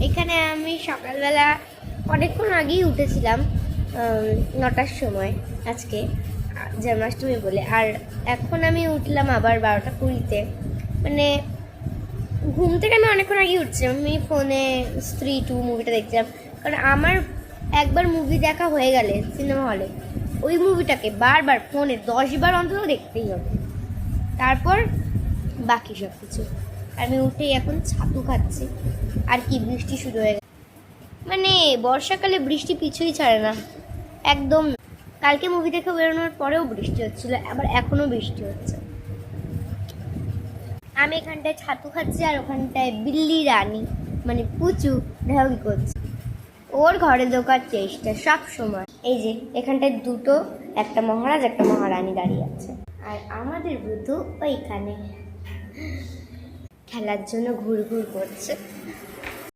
এখানে আমি সকালবেলা অনেকক্ষণ আগেই উঠেছিলাম, 9টার সময় আজকে জন্মাষ্টমী বলে। আর এখন আমি উঠলাম আবার 12টা 20-তে। মানে ঘুম থেকে আমি অনেকক্ষণ আগেই উঠছিলাম। আমি ফোনে স্ত্রী 2 মুভিটা দেখছিলাম, কারণ আমার একবার মুভি দেখা হয়ে গেলে সিনেমা হলে ওই মুভিটাকে বারবার ফোনে 10বার অন্তত দেখতেই হবে, তারপর বাকি সব কিছু। আমি উঠেই এখন ছাতু খাচ্ছি। আর কি, বৃষ্টি শুরু হয়ে গেছে। মানে বর্ষাকালে বৃষ্টি পিছুই ছাড়ে না একদম। কালকে মুভি দেখে বেরোনোর পরেও বৃষ্টি হচ্ছিল, আবার এখনও বৃষ্টি হচ্ছে। আমি এখানটায় ছাতু খাচ্ছি আর ওখানটায় বিল্লি রানী মানে পুচু দেখো কি করছে, ওর ঘরে ঢোকার চেষ্টা সব সময়। এই যে এখানটায় দুটো, একটা মহারাজ একটা মহারানী দাঁড়িয়ে আছে, আর আমাদের বুধু ওইখানে খেলার জন্য ঘুরঘুর করছে।